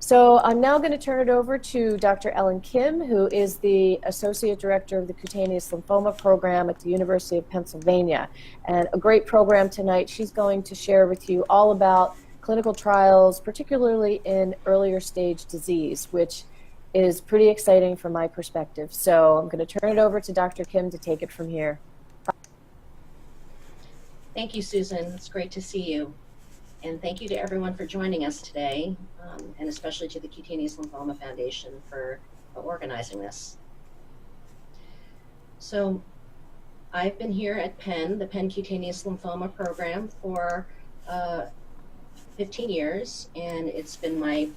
So I'm now going to turn it over to Dr. Ellen Kim, who is the Associate Director of the Cutaneous Lymphoma Program at the University of Pennsylvania. And a great program tonight. She's going to share with you all about clinical trials, particularly in earlier stage disease, which is pretty exciting from my perspective. So I'm going to turn it over to Dr. Kim to take it from here. Thank you, Susan. It's great to see you. And thank you to everyone for joining us today, and especially to the Cutaneous Lymphoma Foundation for organizing this. So I've been here at Penn, the Penn Cutaneous Lymphoma Program, for 15 years, and it's been my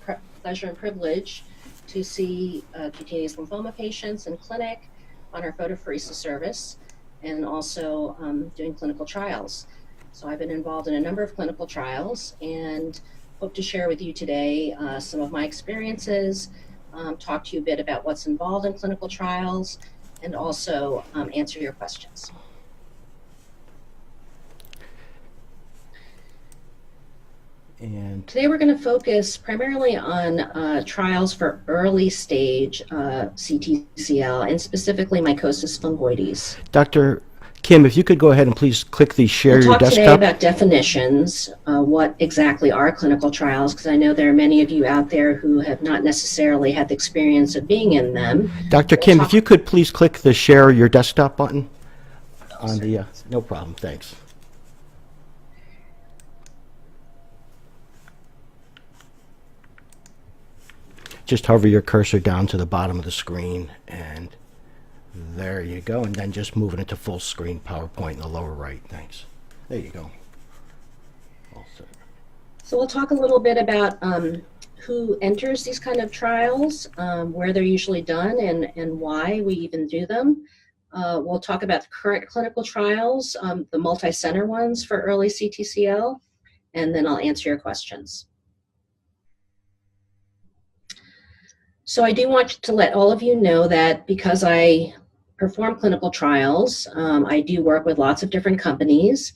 pleasure and privilege to see cutaneous lymphoma patients in clinic on our photopheresis service, and also doing clinical trials. So I've been involved in a number of clinical trials and hope to share with you today some of my experiences, talk to you a bit about what's involved in clinical trials, and also answer your questions. And today we're going to focus primarily on trials for early stage CTCL, and specifically mycosis fungoides. Dr. Kim, if you could go ahead and please click the share your desktop. We'll talk today about definitions, what exactly are clinical trials, because I know there are many of you out there who have not necessarily had the experience of being in them. Dr. Kim, if you could please click the share your desktop button on the, no problem, thanks. Just hover your cursor down to the bottom of the screen, and there you go, and then just moving it to full screen PowerPoint in the lower right. Thanks. There you go. All set. So we'll talk a little bit about who enters these kind of trials, where they're usually done, and why we even do them. We'll talk about the current clinical trials, the multicenter ones for early CTCL, and then I'll answer your questions. So I do want to let all of you know that because I perform clinical trials, I do work with lots of different companies.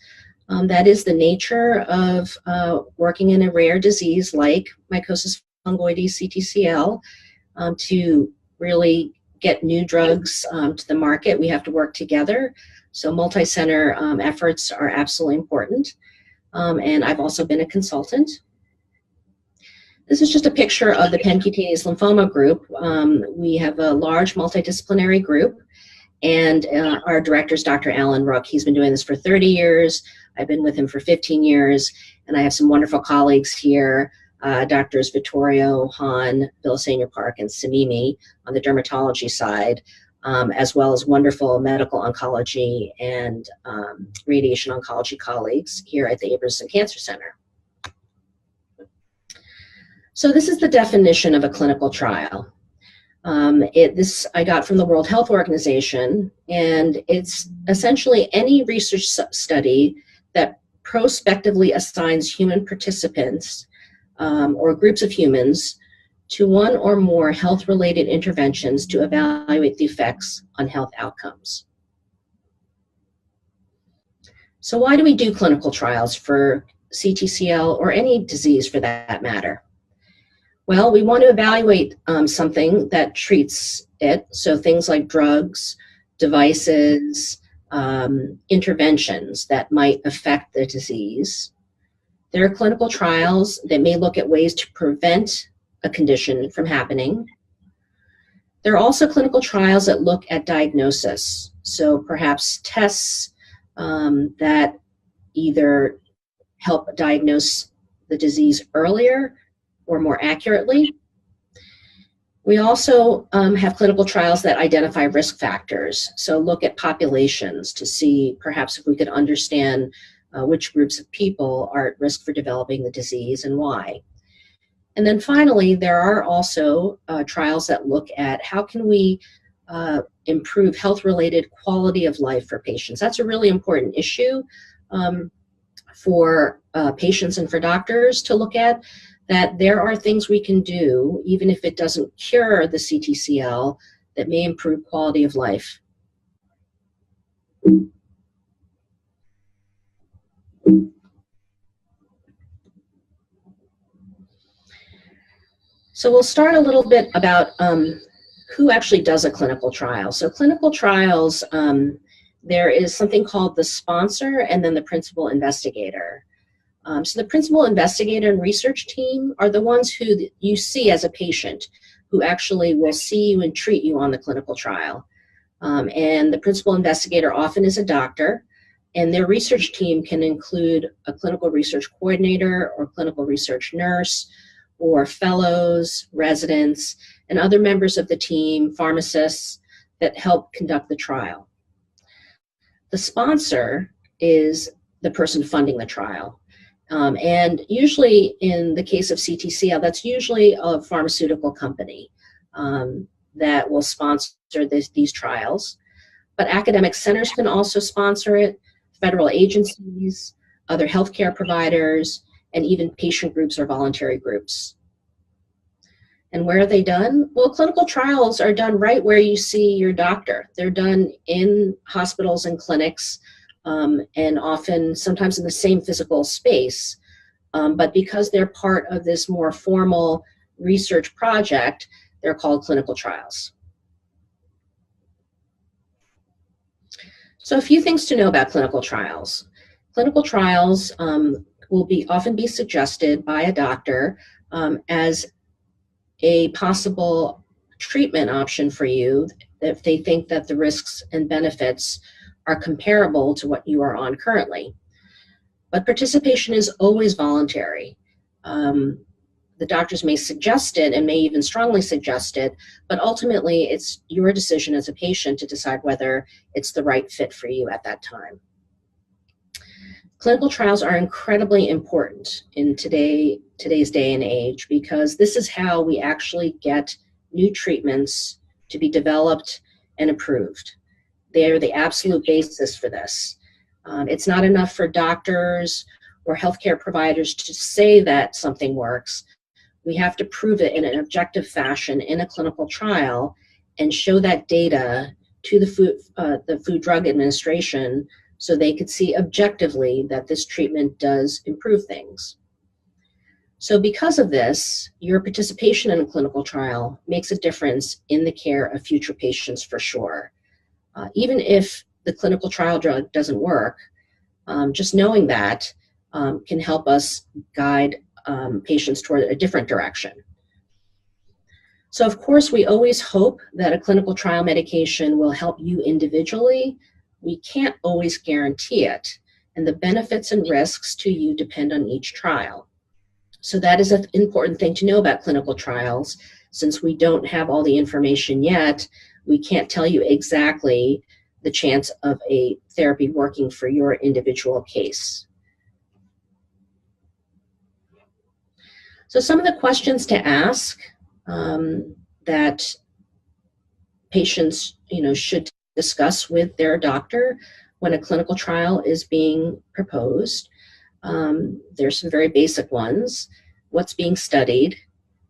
That is the nature of working in a rare disease like mycosis fungoides CTCL. To really get new drugs to the market, we have to work together. So multi-center efforts are absolutely important. And I've also been a consultant. This is just a picture of the Penn Cutaneous Lymphoma group. We have a large multidisciplinary group, and our director is Dr. Alan Rook. He's been doing this for 30 years. I've been with him for 15 years, and I have some wonderful colleagues here, Drs. Vittorio, Han, Vilasena Park, and Samimi on the dermatology side, as well as wonderful medical oncology and radiation oncology colleagues here at the Abraham Cancer Center. So this is the definition of a clinical trial. This I got from the World Health Organization, and it's essentially any research study that prospectively assigns human participants or groups of humans to one or more health-related interventions to evaluate the effects on health outcomes. So why do we do clinical trials for CTCL or any disease for that matter? Well, we want to evaluate something that treats it, so things like drugs, devices, interventions that might affect the disease. There are clinical trials that may look at ways to prevent a condition from happening. There are also clinical trials that look at diagnosis, so perhaps tests that either help diagnose the disease earlier or more accurately. We also have clinical trials that identify risk factors. So look at populations to see perhaps if we could understand which groups of people are at risk for developing the disease and why. And then finally, there are also trials that look at how can we improve health-related quality of life for patients. That's a really important issue for patients and for doctors to look at, that there are things we can do, even if it doesn't cure the CTCL, that may improve quality of life. So we'll start a little bit about who actually does a clinical trial. So clinical trials, there is something called the sponsor and then the principal investigator. So the principal investigator and research team are the ones who you see as a patient, who actually will see you and treat you on the clinical trial. And the principal investigator often is a doctor, and their research team can include a clinical research coordinator or clinical research nurse or fellows, residents, and other members of the team, pharmacists, that help conduct the trial. The sponsor is the person funding the trial. And usually in the case of CTCL, that's usually a pharmaceutical company that will sponsor these trials. But academic centers can also sponsor it, federal agencies, other healthcare providers, and even patient groups or voluntary groups. And where are they done? Well, clinical trials are done right where you see your doctor. They're done in hospitals and clinics, and often sometimes in the same physical space. But because they're part of this more formal research project, they're called clinical trials. So a few things to know about clinical trials. Clinical trials will often be suggested by a doctor as a possible treatment option for you if they think that the risks and benefits are comparable to what you are on currently. But participation is always voluntary. The doctors may suggest it and may even strongly suggest it, but ultimately it's your decision as a patient to decide whether it's the right fit for you at that time. Clinical trials are incredibly important in today's day and age because this is how we actually get new treatments to be developed and approved. They're the absolute basis for this. It's not enough for doctors or healthcare providers to say that something works. We have to prove it in an objective fashion in a clinical trial and show that data to the Food Drug Administration so they could see objectively that this treatment does improve things. So because of this, your participation in a clinical trial makes a difference in the care of future patients for sure. Even if the clinical trial drug doesn't work, just knowing that can help us guide patients toward a different direction. So of course, we always hope that a clinical trial medication will help you individually. We can't always guarantee it, and the benefits and risks to you depend on each trial. So that is an important thing to know about clinical trials. Since we don't have all the information yet, we can't tell you exactly the chance of a therapy working for your individual case. So some of the questions to ask that patients should discuss with their doctor when a clinical trial is being proposed. There's some very basic ones. What's being studied?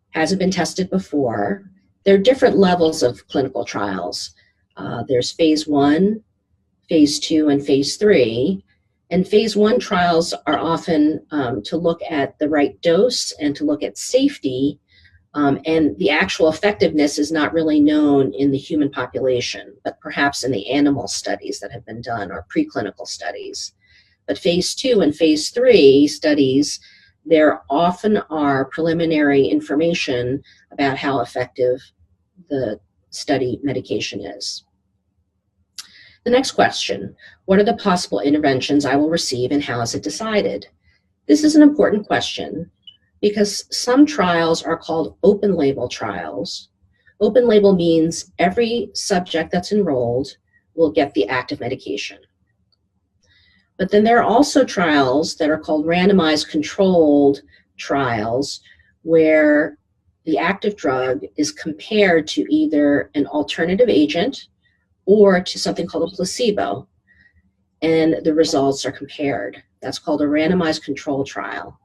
Has it been tested before? There are different levels of clinical trials. There's phase 1, phase 2, and phase 3. And phase 1 trials are often to look at the right dose and to look at safety. And the actual effectiveness is not really known in the human population, but perhaps in the animal studies that have been done or preclinical studies. But phase 2 and phase 3 studies, there often are preliminary information about how effective the study medication is. The next question, what are the possible interventions I will receive and how is it decided? This is an important question because some trials are called open label trials. Open label means every subject that's enrolled will get the active medication. But then there are also trials that are called randomized controlled trials where the active drug is compared to either an alternative agent or to something called a placebo, and the results are compared. That's called a randomized control trial.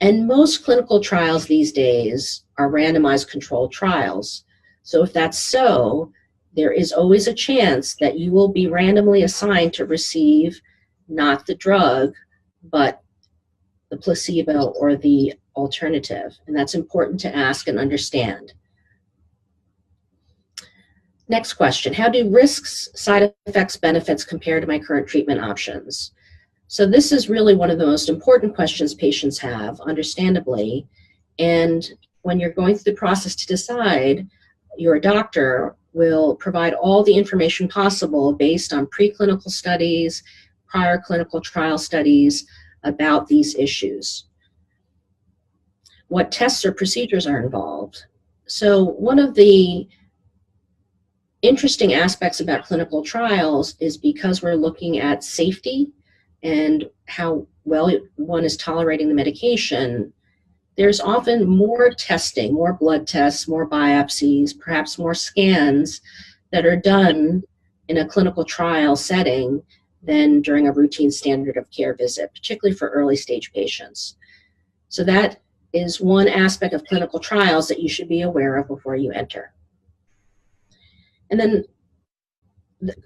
And most clinical trials these days are randomized controlled trials. So if that's so, there is always a chance that you will be randomly assigned to receive not the drug, but the placebo or the alternative, and that's important to ask and understand. Next question, how do risks, side effects, benefits compare to my current treatment options? So this is really one of the most important questions patients have, understandably, and when you're going through the process to decide, your doctor will provide all the information possible based on preclinical studies, prior clinical trial studies about these issues. What tests or procedures are involved? So one of the interesting aspects about clinical trials is because we're looking at safety and how well one is tolerating the medication, there's often more testing, more blood tests, more biopsies, perhaps more scans that are done in a clinical trial setting than during a routine standard of care visit, particularly for early stage patients. So that is one aspect of clinical trials that you should be aware of before you enter. And then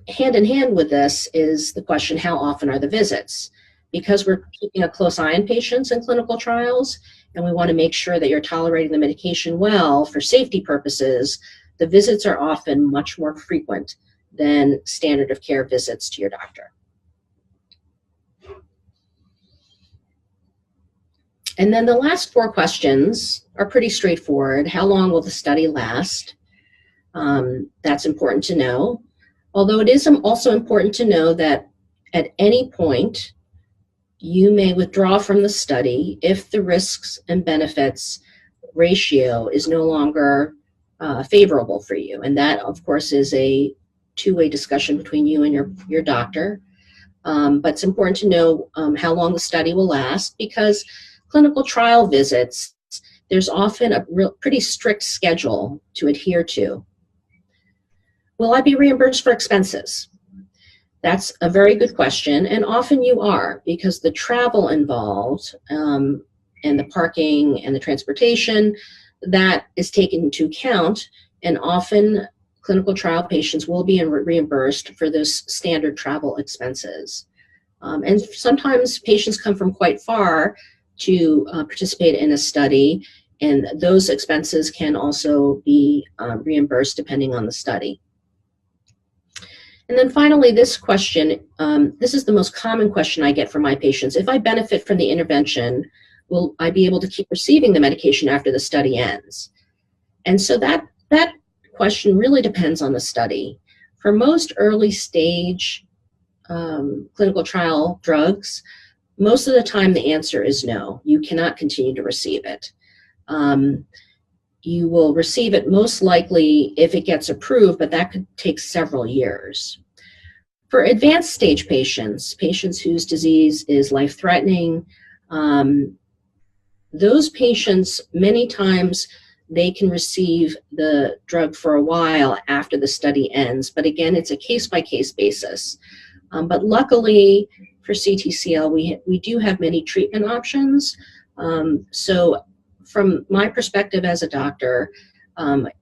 hand in hand with this is the question, how often are the visits? Because we're keeping a close eye on patients in clinical trials, and we want to make sure that you're tolerating the medication well for safety purposes, the visits are often much more frequent than standard of care visits to your doctor. And then the last 4 questions are pretty straightforward. How long will the study last? That's important to know. Although it is also important to know that at any point, you may withdraw from the study if the risks and benefits ratio is no longer favorable for you. And that, of course, is a two-way discussion between you and your doctor. But it's important to know how long the study will last, because clinical trial visits, there's often a pretty strict schedule to adhere to. Will I be reimbursed for expenses? That's a very good question, and often you are, because the travel involved and the parking and the transportation, that is taken into account, and often clinical trial patients will be reimbursed for those standard travel expenses. And sometimes patients come from quite far to participate in a study, and those expenses can also be reimbursed depending on the study. And then finally, this question, this is the most common question I get from my patients. If I benefit from the intervention, will I be able to keep receiving the medication after the study ends? And so that question really depends on the study. For most early stage clinical trial drugs, most of the time the answer is no. You cannot continue to receive it. You will receive it most likely if it gets approved, but that could take several years. For advanced stage patients, patients whose disease is life-threatening, those patients, many times, they can receive the drug for a while after the study ends. But again, it's a case-by-case basis. But luckily for CTCL, we do have many treatment options. So from my perspective as a doctor,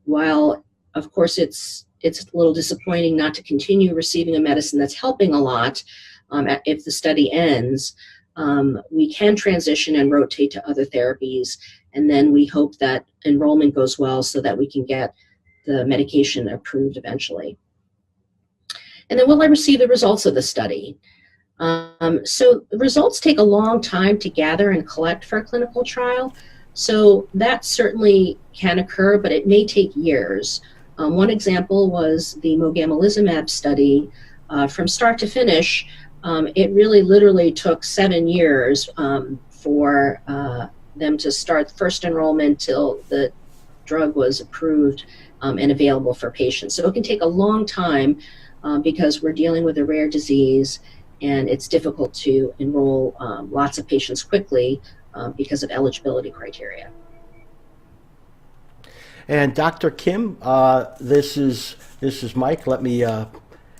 while of course it's a little disappointing not to continue receiving a medicine that's helping a lot if the study ends, we can transition and rotate to other therapies, and then we hope that enrollment goes well so that we can get the medication approved eventually. And then will I receive the results of the study? So the results take a long time to gather and collect for a clinical trial. So that certainly can occur, but it may take years. One example was the mogamulizumab study. From start to finish, it really literally took 7 years for them to start first enrollment till the drug was approved and available for patients. So it can take a long time because we're dealing with a rare disease, and it's difficult to enroll lots of patients quickly because of eligibility criteria. And Dr. Kim, this is Mike. Let me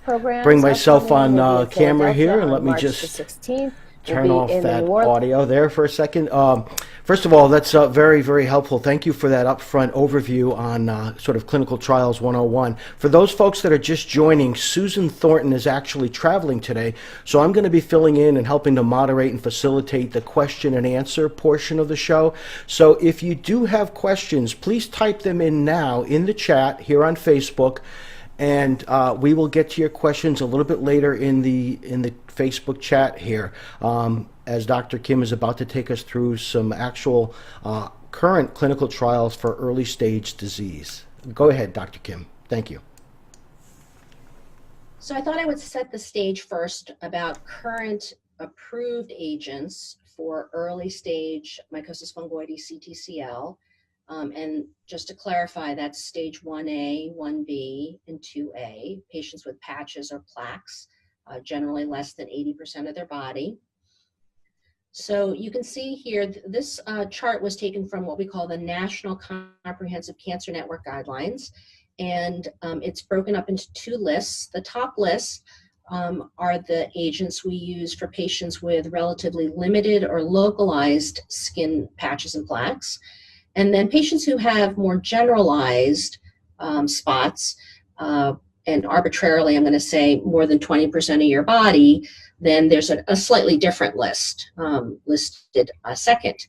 Programs bring myself upcoming on will be camera Philadelphia here, and on let me March just the 16th, turn be off in the that New Orleans. audio there for a second. First of all, that's very, very helpful. Thank you for that upfront overview on sort of clinical trials 101. For those folks that are just joining, Susan Thornton is actually traveling today, so I'm going to be filling in and helping to moderate and facilitate the question and answer portion of the show. So if you do have questions, please type them in now in the chat here on Facebook, and we will get to your questions a little bit later in the Facebook chat here, as Dr. Kim is about to take us through some actual current clinical trials for early stage disease. Go ahead, Dr. Kim. Thank you. So I thought I would set the stage first about current approved agents for early stage mycosis fungoides CTCL. And just to clarify, that's stage 1A, 1B, and 2A, patients with patches or plaques, generally less than 80% of their body. So you can see here, this chart was taken from what we call the National Comprehensive Cancer Network Guidelines, and it's broken up into two lists. The top list are the agents we use for patients with relatively limited or localized skin patches and plaques. And then patients who have more generalized spots, and arbitrarily I'm going to say more than 20% of your body, then there's a slightly different list listed second.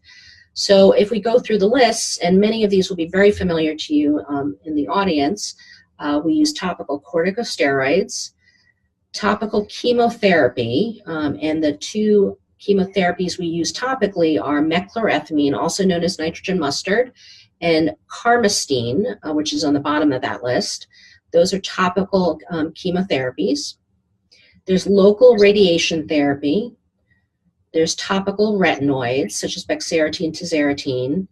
So if we go through the lists, and many of these will be very familiar to you in the audience, we use topical corticosteroids, topical chemotherapy, and the two chemotherapies we use topically are mechlorethamine, also known as nitrogen mustard, and carmastine, which is on the bottom of that list. Those are topical chemotherapies. There's local radiation therapy. There's topical retinoids, such as bexarotene, tazarotene.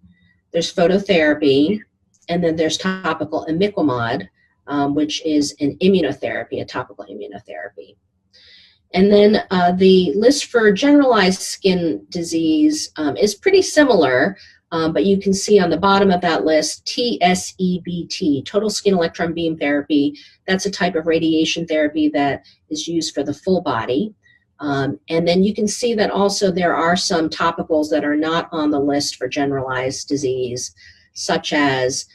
There's phototherapy. And then there's topical imiquimod, which is an immunotherapy, a topical immunotherapy. And then the list for generalized skin disease is pretty similar, but you can see on the bottom of that list, TSEBT, total skin electron beam therapy. That's a type of radiation therapy that is used for the full body. And then you can see that also there are some topicals that are not on the list for generalized disease, such as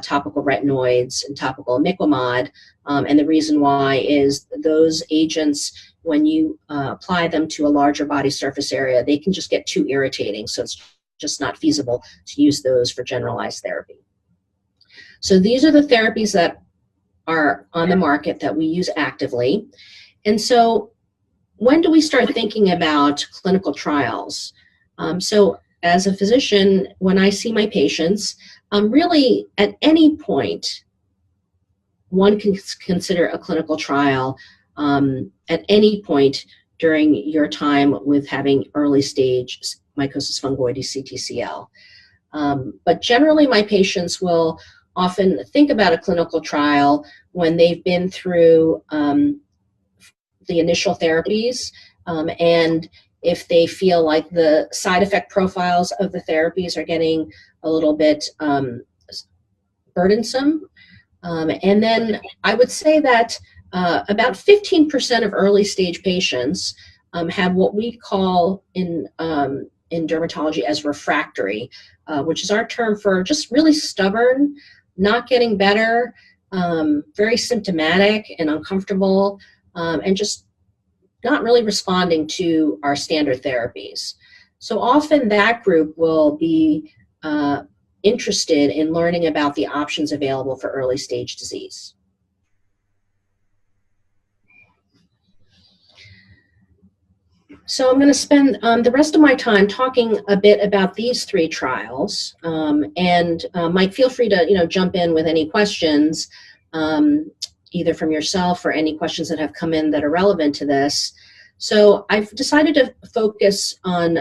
topical retinoids and topical imiquimod. And the reason why is those agents, when you apply them to a larger body surface area, they can just get too irritating. So it's just not feasible to use those for generalized therapy. So these are the therapies that are on the market that we use actively. And so when do we start thinking about clinical trials? So as a physician, when I see my patients, really at any point, one can consider a clinical trial at any point during your time with having early stage mycosis fungoides CTCL. But generally my patients will often think about a clinical trial when they've been through the initial therapies, and if they feel like the side effect profiles of the therapies are getting a little bit burdensome. And then I would say that about 15% of early stage patients have what we call in dermatology as refractory, which is our term for just really stubborn, not getting better, very symptomatic and uncomfortable, and just not really responding to our standard therapies. So often that group will be interested in learning about the options available for early stage disease. So I'm going to spend the rest of my time talking a bit about these three trials, and Mike, feel free to jump in with any questions, either from yourself or any questions that have come in that are relevant to this. So I've decided to focus on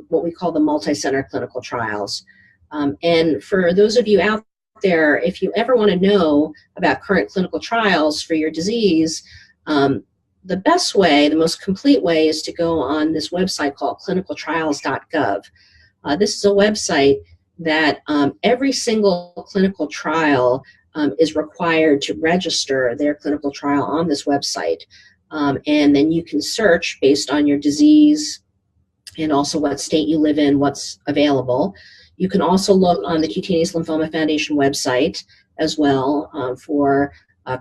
what we call the multicenter clinical trials. And for those of you out there, if you ever want to know about current clinical trials for your disease, the best way, the most complete way, is to go on this website called clinicaltrials.gov. This is a website that every single clinical trial is required to register their clinical trial on this website. And then you can search based on your disease, and also what state you live in, what's available. You can also look on the Cutaneous Lymphoma Foundation website as well for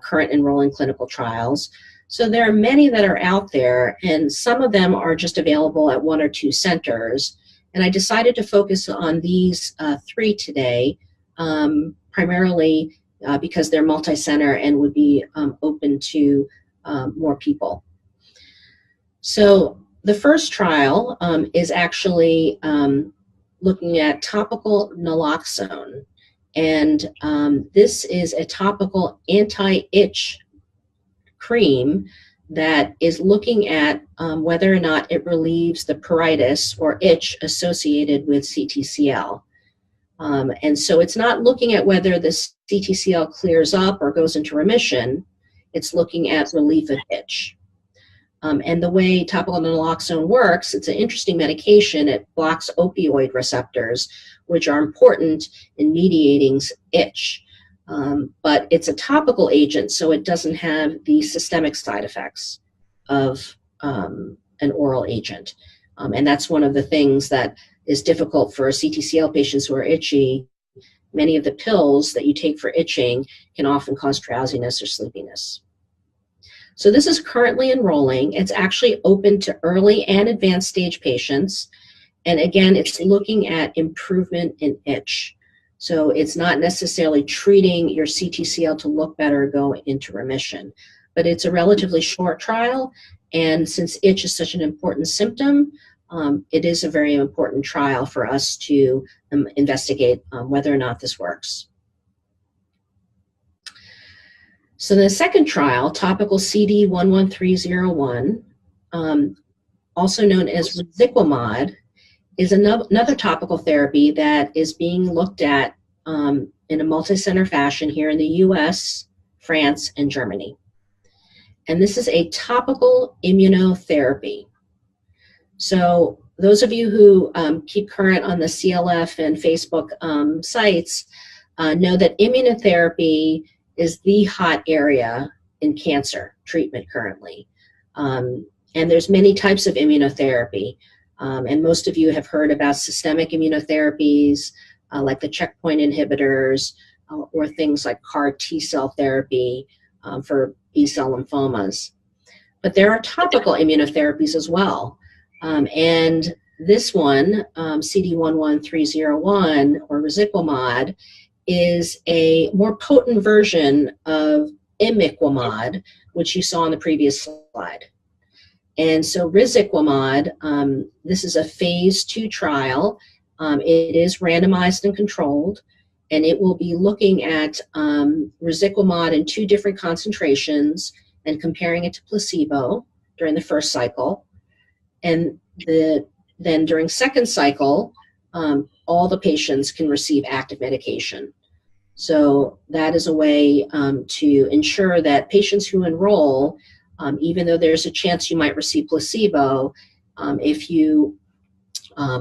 current enrolling clinical trials. So there are many that are out there, and some of them are just available at 1 or 2 centers. And I decided to focus on these 3 today, primarily because they're multi-center and would be open to more people. So the first trial is actually looking at topical naloxone. And this is a topical anti-itch cream that is looking at whether or not it relieves the pruritus or itch associated with CTCL. And so it's not looking at whether the CTCL clears up or goes into remission. It's looking at relief of itch. And the way topical naloxone works, it's an interesting medication. It blocks opioid receptors, which are important in mediating itch. But it's a topical agent, so it doesn't have the systemic side effects of an oral agent. And that's one of the things that is difficult for CTCL patients who are itchy. Many of the pills that you take for itching can often cause drowsiness or sleepiness. So this is currently enrolling. It's actually open to early and advanced stage patients. And again, it's looking at improvement in itch. So it's not necessarily treating your CTCL to look better or go into remission. But it's a relatively short trial. And since itch is such an important symptom, it is a very important trial for us to investigate whether or not this works. So the second trial, topical CD11301, also known as Revlimid, is another topical therapy that is being looked at in a multi-center fashion here in the US, France, and Germany. And this is a topical immunotherapy. So those of you who keep current on the CLF and Facebook sites know that immunotherapy is the hot area in cancer treatment currently. And there's many types of immunotherapy. And most of you have heard about systemic immunotherapies like the checkpoint inhibitors or things like CAR T-cell therapy for B-cell lymphomas. But there are topical immunotherapies as well. And this one, CD11301 or Revlimid, is a more potent version of imiquimod, which you saw on the previous slide. And so Revlimid, this is a phase 2 trial. It is randomized and controlled, and it will be looking at Revlimid in 2 different concentrations and comparing it to placebo during the first cycle. And then during second cycle, all the patients can receive active medication. So that is a way to ensure that patients who enroll, even though there's a chance you might receive placebo, if you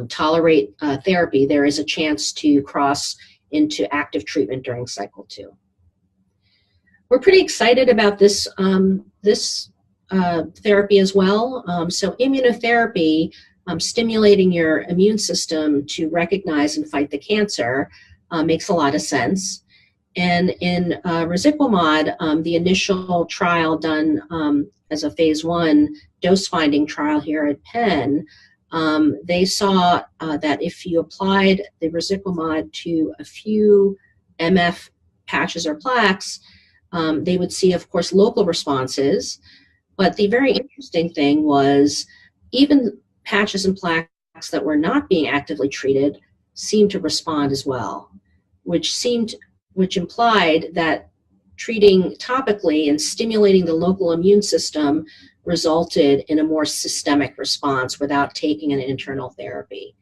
tolerate therapy, there is a chance to cross into active treatment during cycle 2. We're pretty excited about this, therapy as well. So immunotherapy, stimulating your immune system to recognize and fight the cancer makes a lot of sense. And in Revlimid, the initial trial done as a phase 1 dose-finding trial here at Penn, they saw that if you applied the Revlimid to a few MF patches or plaques, they would see, of course, local responses. But the very interesting thing was even patches and plaques that were not being actively treated seemed to respond as well, which implied that treating topically and stimulating the local immune system resulted in a more systemic response without taking an internal therapy.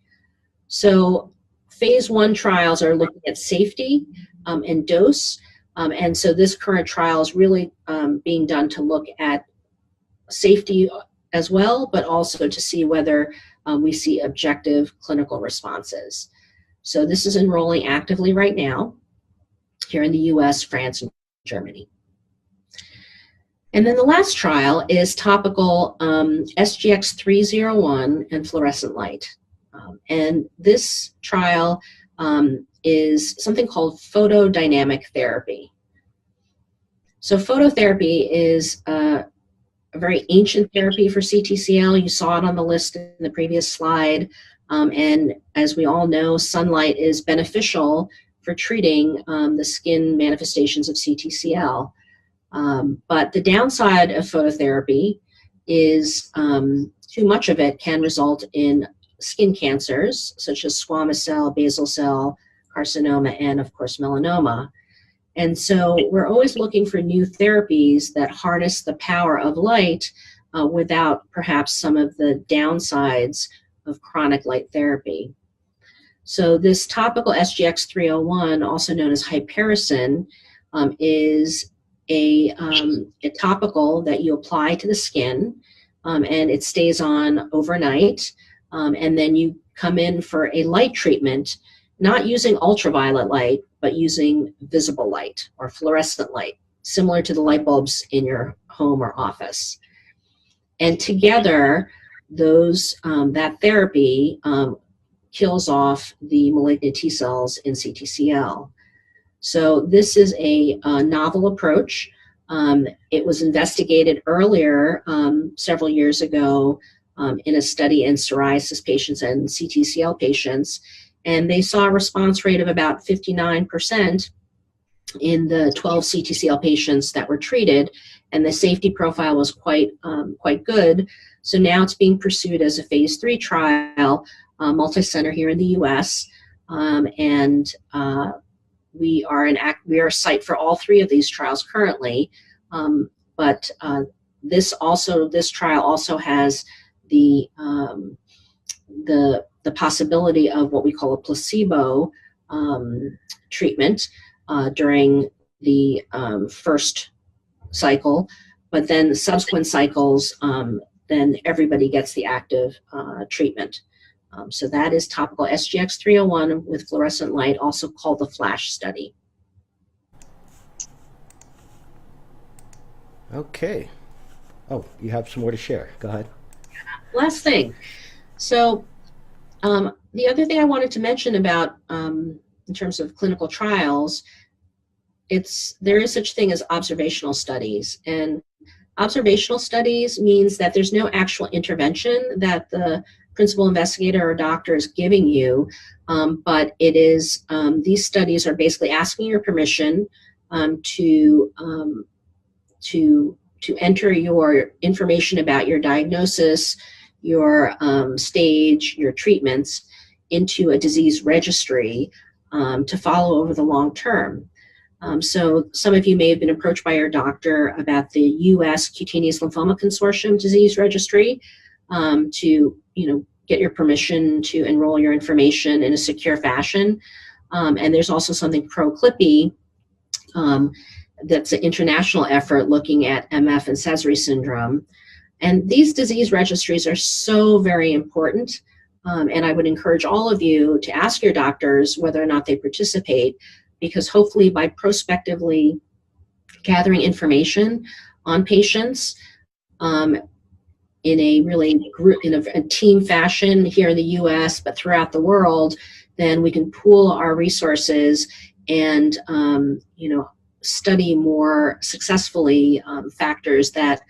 So phase 1 trials are looking at safety and dose. And so this current trial is really being done to look at safety as well, but also to see whether we see objective clinical responses. So this is enrolling actively right now here in the US, France, and Germany. And then the last trial is topical SGX-301 and fluorescent light. And this trial is something called photodynamic therapy. So phototherapy is a very ancient therapy for CTCL. You saw it on the list in the previous slide. And as we all know, sunlight is beneficial for treating the skin manifestations of CTCL. But the downside of phototherapy is too much of it can result in skin cancers, such as squamous cell, basal cell, carcinoma, and of course melanoma. And so we're always looking for new therapies that harness the power of light without perhaps some of the downsides of chronic light therapy. So this topical SGX-301, also known as hypericin, is a topical that you apply to the skin, and it stays on overnight, and then you come in for a light treatment, not using ultraviolet light, but using visible light or fluorescent light, similar to the light bulbs in your home or office. And together, that therapy kills off the malignant T cells in CTCL. So this is a novel approach. It was investigated earlier, several years ago, in a study in psoriasis patients and CTCL patients, and they saw a response rate of about 59% in the 12 CTCL patients that were treated, and the safety profile was quite good. So now it's being pursued as a phase 3 trial, multicenter here in the U.S., and we are a site for all 3 of these trials currently, but this trial also has the possibility of what we call a placebo treatment during the first cycle, but then the subsequent cycles, then everybody gets the active treatment. So that is topical SGX-301 with fluorescent light, also called the FLASH study. Okay. Oh, you have some more to share. Go ahead. Last thing. So the other thing I wanted to mention about, in terms of clinical trials, there is such thing as observational studies. And observational studies means that there's no actual intervention that the principal investigator or doctor is giving you, but it is, these studies are basically asking your permission to enter your information about your diagnosis, your stage, your treatments into a disease registry to follow over the long term. So some of you may have been approached by your doctor about the U.S. Cutaneous Lymphoma Consortium disease registry to get your permission to enroll your information in a secure fashion. And there's also something pro-CLIPI that's an international effort looking at MF and Sezary syndrome. And these disease registries are so very important. And I would encourage all of you to ask your doctors whether or not they participate, because hopefully by prospectively gathering information on patients in a really in a team fashion here in the US, but throughout the world, then we can pool our resources and study more successfully factors that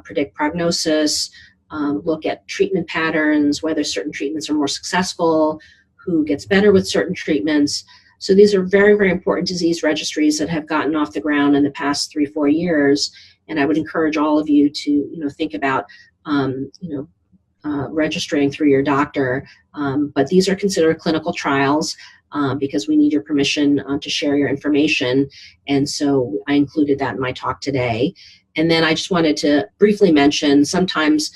predict prognosis, look at treatment patterns, whether certain treatments are more successful, who gets better with certain treatments. So these are very, very important disease registries that have gotten off the ground in the past 3-4 years. And I would encourage all of you to, think about, registering through your doctor. But these are considered clinical trials because we need your permission to share your information. And so I included that in my talk today. And then I just wanted to briefly mention, sometimes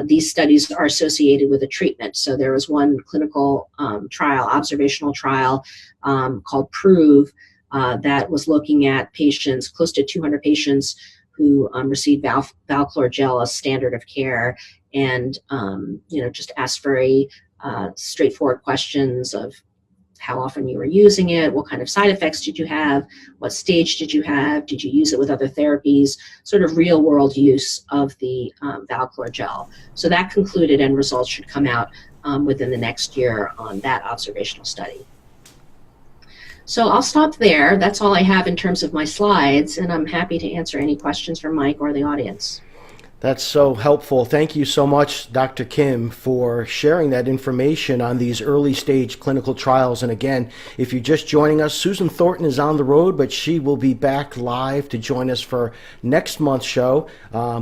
these studies are associated with a treatment. So there was one clinical trial, observational trial called PROVE that was looking at patients, close to 200 patients who received Valchlor gel as standard of care, and just asked very straightforward questions of how often you were using it, what kind of side effects did you have, what stage did you have, did you use it with other therapies, sort of real world use of the Valchlor gel. So that concluded, and results should come out within the next year on that observational study. So I'll stop there. That's all I have in terms of my slides, and I'm happy to answer any questions from Mike or the audience. That's so helpful. Thank you so much, Dr. Kim, for sharing that information on these early stage clinical trials. And again, if you're just joining us, Susan Thornton is on the road, but she will be back live to join us for next month's show,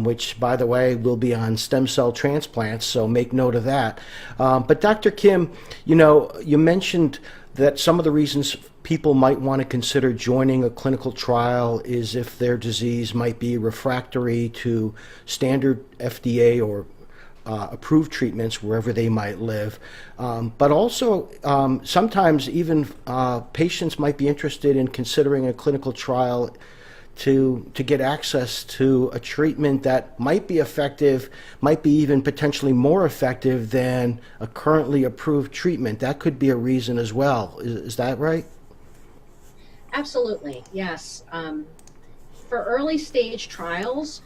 which, by the way, will be on stem cell transplants, so make note of that. But Dr. Kim, you mentioned that some of the reasons people might want to consider joining a clinical trial is if their disease might be refractory to standard FDA or approved treatments wherever they might live. But also, sometimes even patients might be interested in considering a clinical trial to get access to a treatment that might be effective, might be even potentially more effective than a currently approved treatment. That could be a reason as well. Is that right? Absolutely, yes. For early stage trials,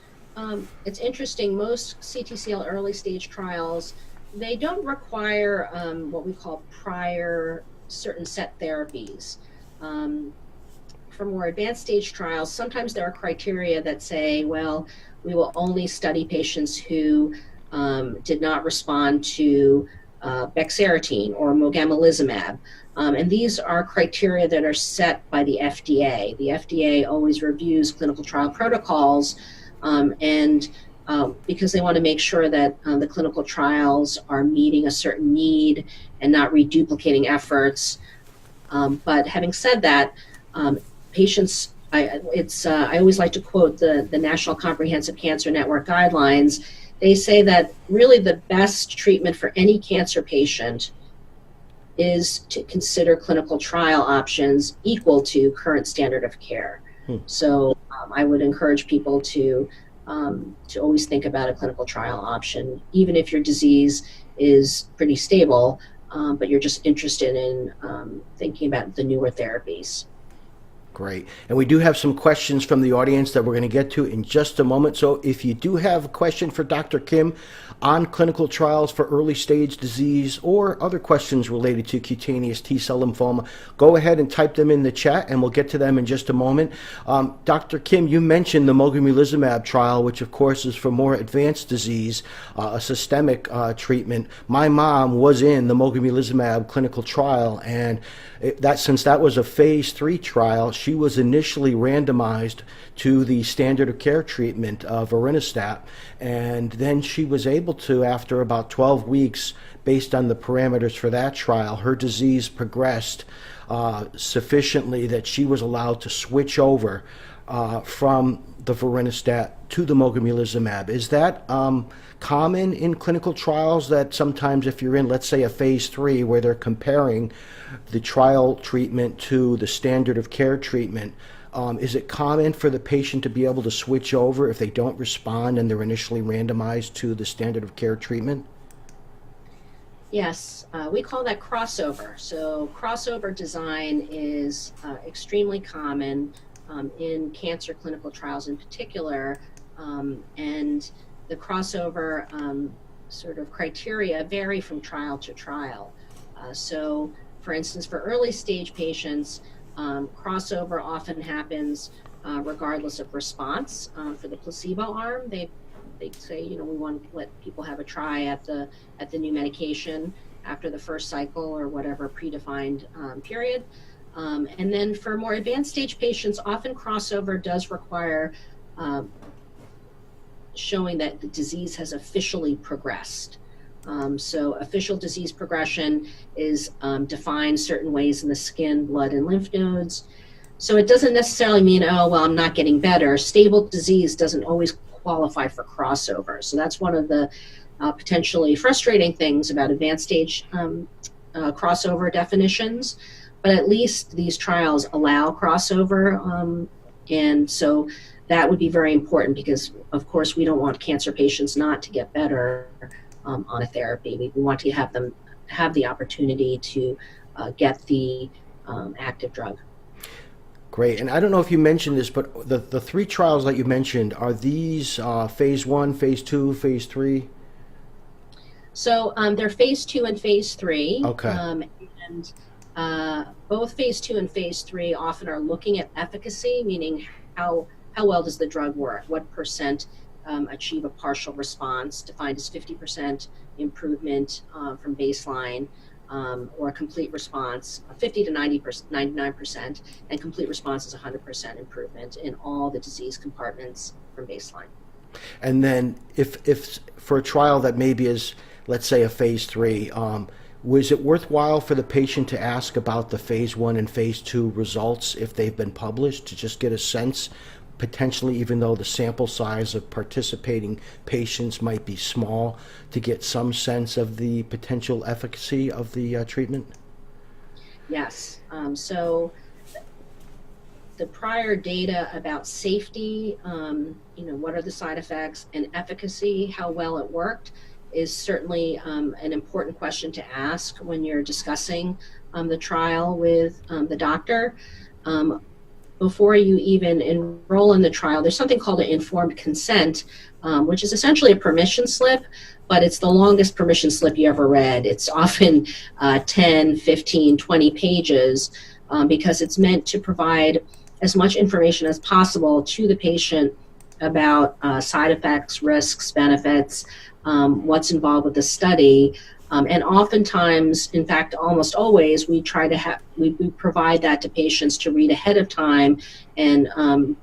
it's interesting, most CTCL early stage trials, they don't require what we call prior certain set therapies. For more advanced stage trials, sometimes there are criteria that say, well, we will only study patients who did not respond to bexarotene or mogamulizumab. And these are criteria that are set by the FDA. The FDA always reviews clinical trial protocols because they want to make sure that the clinical trials are meeting a certain need and not reduplicating efforts. But having said that, patients, I always like to quote the National Comprehensive Cancer Network guidelines. They say that really the best treatment for any cancer patient is to consider clinical trial options equal to current standard of care. So I would encourage people to always think about a clinical trial option, even if your disease is pretty stable, but you're just interested in thinking about the newer therapies. Great. And we do have some questions from the audience that we're going to get to in just a moment. So if you do have a question for Dr. Kim on clinical trials for early stage disease or other questions related to cutaneous T-cell lymphoma, go ahead and type them in the chat and we'll get to them in just a moment. Dr. Kim, you mentioned the mogamulizumab trial, which of course is for more advanced disease, a systemic treatment. My mom was in the mogamulizumab clinical trial, and since that was a phase 3 trial, she was initially randomized to the standard of care treatment of varinostat, and then she was able to, after about 12 weeks, based on the parameters for that trial, her disease progressed sufficiently that she was allowed to switch over from the varinostat to the mogamulizumab. Is that common in clinical trials, that sometimes if you're in, let's say, a phase 3 where they're comparing the trial treatment to the standard of care treatment, is it common for the patient to be able to switch over if they don't respond and they're initially randomized to the standard of care treatment? Yes, we call that crossover. So crossover design is extremely common in cancer clinical trials in particular, and the crossover sort of criteria vary from trial to trial. So for instance, for early stage patients, crossover often happens regardless of response. For the placebo arm, they say, we want to let people have a try at the new medication after the first cycle or whatever predefined period. And then for more advanced stage patients, often crossover does require showing that the disease has officially progressed. So official disease progression is defined certain ways in the skin, blood, and lymph nodes. So it doesn't necessarily mean, oh, well, I'm not getting better. Stable disease doesn't always qualify for crossover. So that's one of the potentially frustrating things about advanced stage crossover definitions. But at least these trials allow crossover. And so that would be very important because, of course, we don't want cancer patients not to get better on a therapy. We want to have them have the opportunity to get the active drug. Great. And I don't know if you mentioned this, but the three trials that you mentioned, are these phase 1, phase 2, phase 3? So they're phase 2 and phase 3. Okay. And both phase 2 and phase 3 often are looking at efficacy, meaning how well does the drug work? What percent achieve a partial response, defined as 50% improvement from baseline, or a complete response, 50 to 90%, 99%, and complete response is 100% improvement in all the disease compartments from baseline. And then if for a trial that maybe is, let's say, a phase 3, was it worthwhile for the patient to ask about the phase 1 and phase 2 results if they've been published, to just get a sense, potentially, even though the sample size of participating patients might be small, to get some sense of the potential efficacy of the treatment? Yes. So the prior data about safety, what are the side effects, and efficacy, how well it worked, is certainly an important question to ask when you're discussing the trial with the doctor. Before you even enroll in the trial, there's something called an informed consent, which is essentially a permission slip, but it's the longest permission slip you ever read. It's often 10, 15, 20 pages because it's meant to provide as much information as possible to the patient about side effects, risks, benefits, what's involved with the study. And oftentimes, in fact, almost always, we try to we provide that to patients to read ahead of time and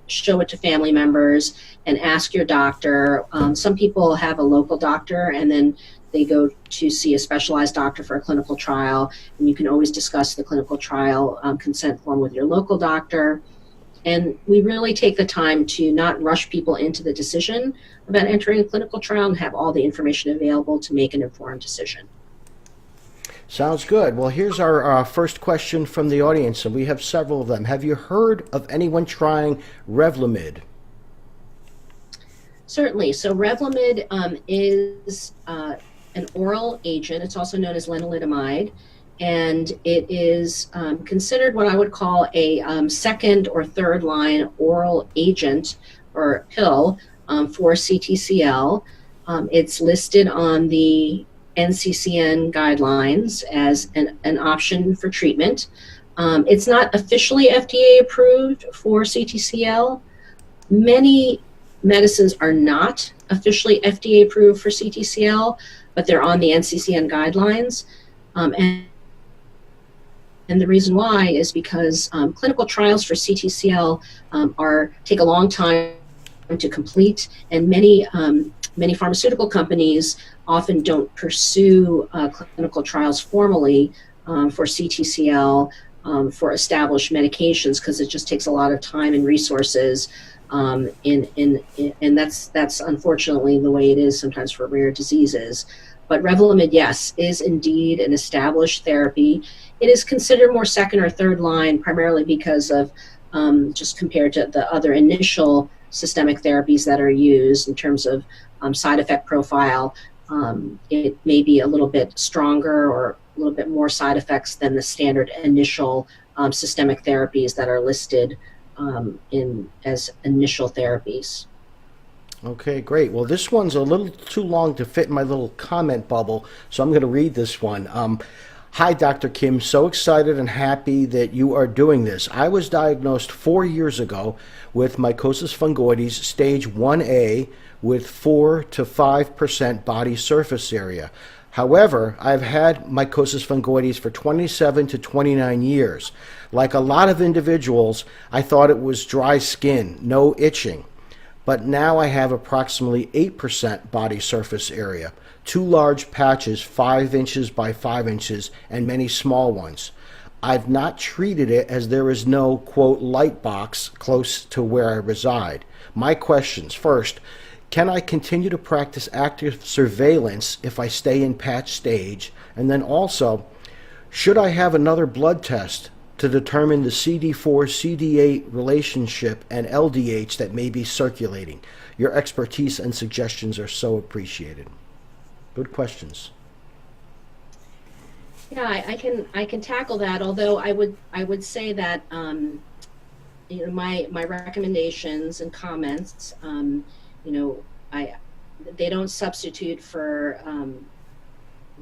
show it to family members and ask your doctor. Some people have a local doctor and then they go to see a specialized doctor for a clinical trial, and you can always discuss the clinical trial consent form with your local doctor. And we really take the time to not rush people into the decision about entering a clinical trial and have all the information available to make an informed decision. Sounds good. Well, here's our first question from the audience, and we have several of them. Have you heard of anyone trying Revlimid? Certainly. So Revlimid is an oral agent. It's also known as lenalidomide, and it is considered what I would call a second or third line oral agent or pill for CTCL. It's listed on the NCCN guidelines as an option for treatment. It's not officially FDA approved for CTCL. Many medicines are not officially FDA approved for CTCL, but they're on the NCCN guidelines. And the reason why is because clinical trials for CTCL take a long time to complete, and many pharmaceutical companies often don't pursue clinical trials formally for CTCL for established medications because it just takes a lot of time and resources, and that's unfortunately the way it is sometimes for rare diseases. But Revlimid, yes, is indeed an established therapy. It is considered more second or third line primarily because of just compared to the other initial systemic therapies that are used in terms of side effect profile. It may be a little bit stronger or a little bit more side effects than the standard initial systemic therapies that are listed as initial therapies. Okay, great. Well, this one's a little too long to fit in my little comment bubble, so I'm going to read this one. Hi, Dr. Kim. So excited and happy that you are doing this. I was diagnosed 4 years ago with mycosis fungoides stage 1A with 4 to 5% body surface area. However, I've had mycosis fungoides for 27 to 29 years. Like a lot of individuals, I thought it was dry skin, no itching. But now I have approximately 8% body surface area, 2 large patches 5 inches by 5 inches and many small ones. I've not treated it as there is no, quote, light box close to where I reside. My questions: first, can I continue to practice active surveillance if I stay in patch stage? And then also, should I have another blood test to determine the CD4-CD8 relationship and LDH that may be circulating? Your expertise and suggestions are so appreciated. Good questions. Yeah, I can tackle that. Although I would say that you know, my recommendations and comments, you know, I they don't substitute for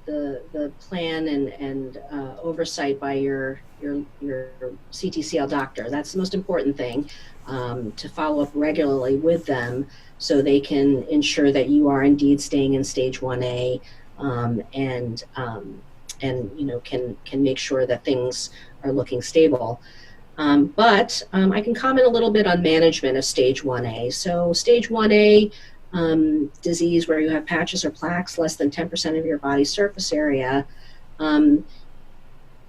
the plan and oversight by your CTCL doctor. That's the most important thing, to follow up regularly with them so they can ensure that you are indeed staying in stage 1A, and you know, can make sure that things are looking stable. But I can comment a little bit on management of stage 1A. So stage 1A disease where you have patches or plaques less than 10% of your body surface area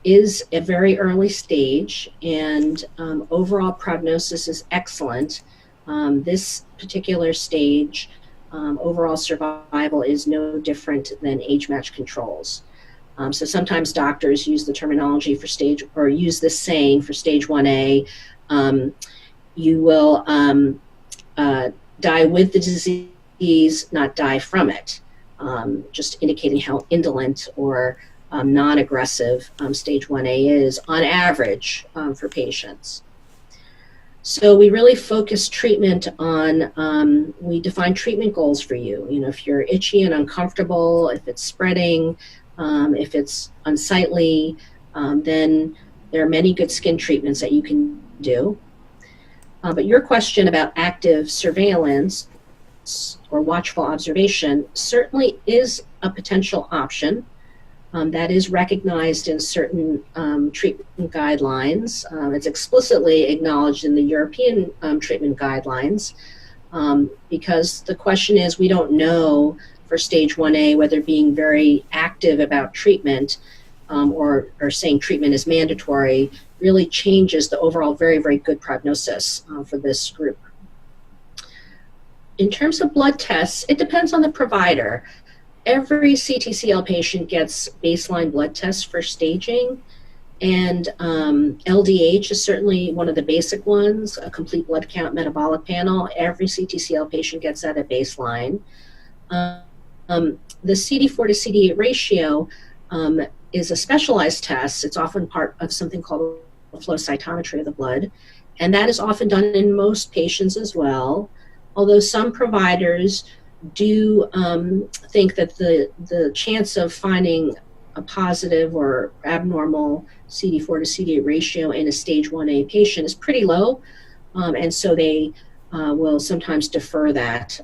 is a very early stage, and overall prognosis is excellent. This particular stage, overall survival is no different than age-matched controls. So sometimes doctors use the terminology for stage, or use this saying for stage 1A, you will die with the disease, not die from it, just indicating how indolent or non-aggressive stage 1A is on average for patients. So we really focus treatment on, we define treatment goals for you. You know, if you're itchy and uncomfortable, if it's spreading, if it's unsightly, then there are many good skin treatments that you can do. But your question about active surveillance or watchful observation certainly is a potential option that is recognized in certain treatment guidelines. It's explicitly acknowledged in the European treatment guidelines, because the question is, we don't know for stage 1A whether being very active about treatment or saying treatment is mandatory really changes the overall very, very good prognosis for this group. In terms of blood tests, it depends on the provider. Every CTCL patient gets baseline blood tests for staging, and LDH is certainly one of the basic ones, a complete blood count metabolic panel. Every CTCL patient gets that at baseline. The CD4 to CD8 ratio is a specialized test. It's often part of something called flow cytometry of the blood, and that is often done in most patients as well, although some providers do think that the chance of finding a positive or abnormal CD4 to CD8 ratio in a stage 1A patient is pretty low, and so they will sometimes defer that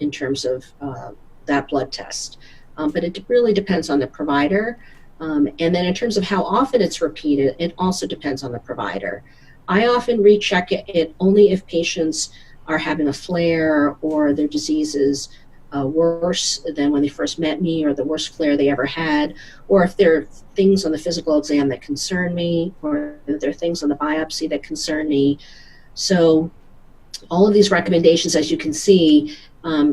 in terms of that blood test. But it really depends on the provider. And then in terms of how often it's repeated, it also depends on the provider. I often recheck it only if patients are having a flare or their disease is worse than when they first met me, or the worst flare they ever had, or if there are things on the physical exam that concern me, or if there are things on the biopsy that concern me. So all of these recommendations, as you can see,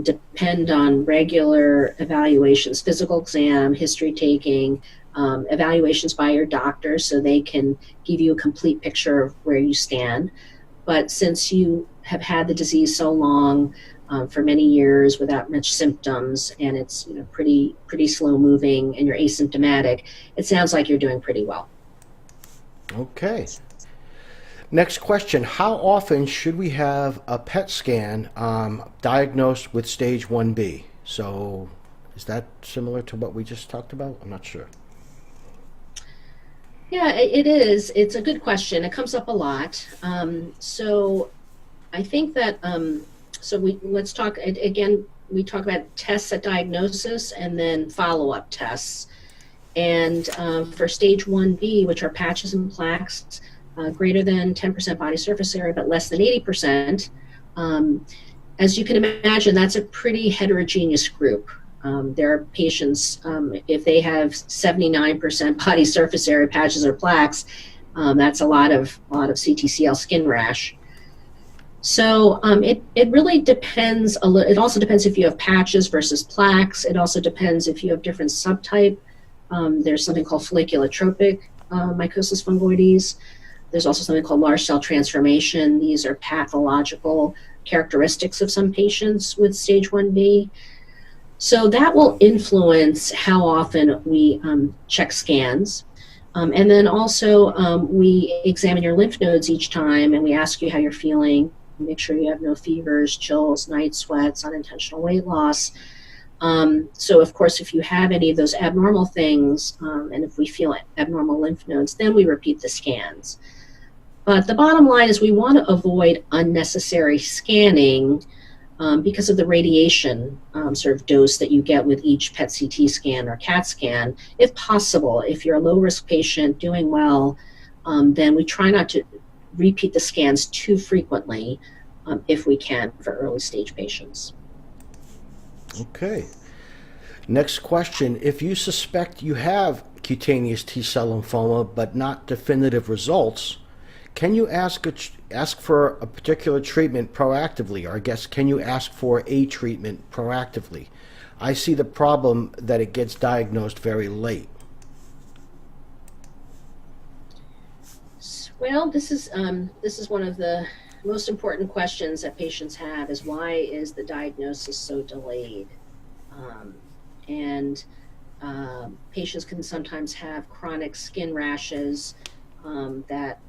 depend on regular evaluations, physical exam, history taking, evaluations by your doctor so they can give you a complete picture of where you stand. But since you have had the disease so long, for many years without much symptoms, and it's, you know, pretty slow moving, and you're asymptomatic, it sounds like you're doing pretty well. Okay. Next question. How often should we have a PET scan diagnosed with stage 1B? So is that similar to what we just talked about? I'm not sure. Yeah, it is. It's a good question. It comes up a lot. So I think that, let's talk, again, we talk about tests at diagnosis and then follow-up tests. And for stage 1B, which are patches and plaques, greater than 10% body surface area, but less than 80%, as you can imagine, that's a pretty heterogeneous group. There are patients, if they have 79% body surface area patches or plaques, that's a lot of CTCL skin rash. So it really depends a little. It also depends if you have patches versus plaques. It also depends if you have different subtype. There's something called folliculotropic mycosis fungoides. There's also something called large cell transformation. These are pathological characteristics of some patients with stage 1B. So that will influence how often we check scans. And then also we examine your lymph nodes each time, and we ask you how you're feeling. Make sure you have no fevers, chills, night sweats, unintentional weight loss. So of course, if you have any of those abnormal things, and if we feel abnormal lymph nodes, then we repeat the scans. But the bottom line is we want to avoid unnecessary scanning because of the radiation sort of dose that you get with each PET CT scan or CAT scan. If possible, if you're a low-risk patient doing well, then we try not to repeat the scans too frequently if we can for early-stage patients. Okay. Next question. If you suspect you have cutaneous T-cell lymphoma but not definitive results, can you ask for a particular treatment proactively? Or I guess, can you ask for a treatment proactively? I see the problem that it gets diagnosed very late. Well, this is one of the most important questions that patients have, is why is the diagnosis so delayed? Patients can sometimes have chronic skin rashes that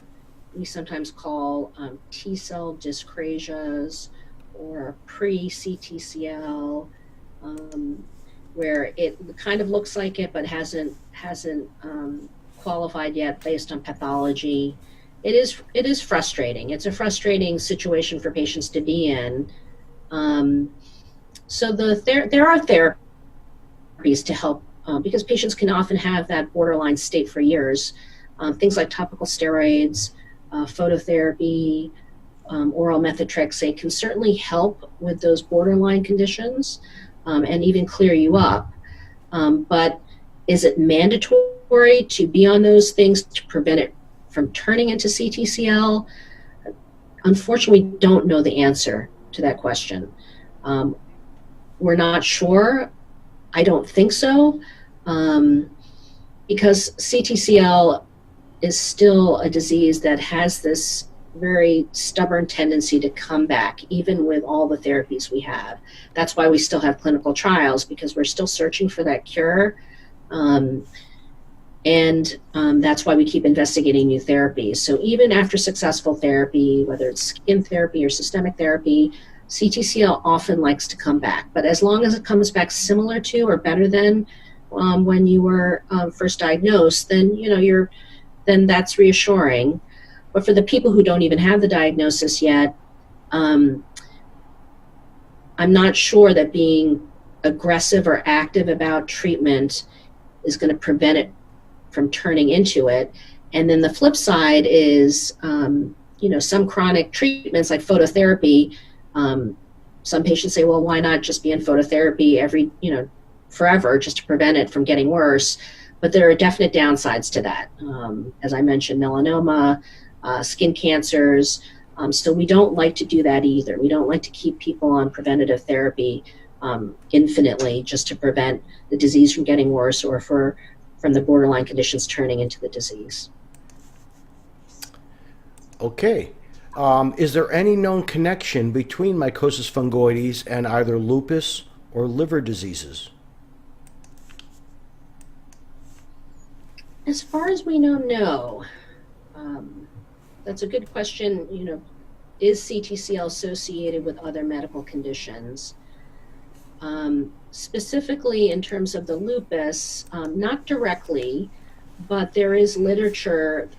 we sometimes call T-cell dyscrasias or pre-CTCL, where it kind of looks like it but hasn't qualified yet based on pathology. It is frustrating. It's a frustrating situation for patients to be in. So there are therapies to help because patients can often have that borderline state for years. Things like topical steroids, phototherapy, oral methotrexate can certainly help with those borderline conditions and even clear you up. But is it mandatory to be on those things to prevent it from turning into CTCL? Unfortunately, we don't know the answer to that question. We're not sure. I don't think so, because CTCL is still a disease that has this very stubborn tendency to come back, even with all the therapies we have. That's why we still have clinical trials, because we're still searching for that cure. That's why we keep investigating new therapies. So even after successful therapy, whether it's skin therapy or systemic therapy, CTCL often likes to come back. But as long as it comes back similar to or better than when you were first diagnosed, then then that's reassuring. But for the people who don't even have the diagnosis yet, I'm not sure that being aggressive or active about treatment is going to prevent it from turning into it. And then the flip side is, some chronic treatments like phototherapy, some patients say, well, why not just be in phototherapy forever just to prevent it from getting worse? But there are definite downsides to that. As I mentioned, melanoma, skin cancers. So we don't like to do that either. We don't like to keep people on preventative therapy infinitely just to prevent the disease from getting worse or from the borderline conditions turning into the disease. Okay. Is there any known connection between mycosis fungoides and either lupus or liver diseases? As far as we know, no. That's a good question. Is CTCL associated with other medical conditions? Specifically in terms of the lupus, not directly, but there is literature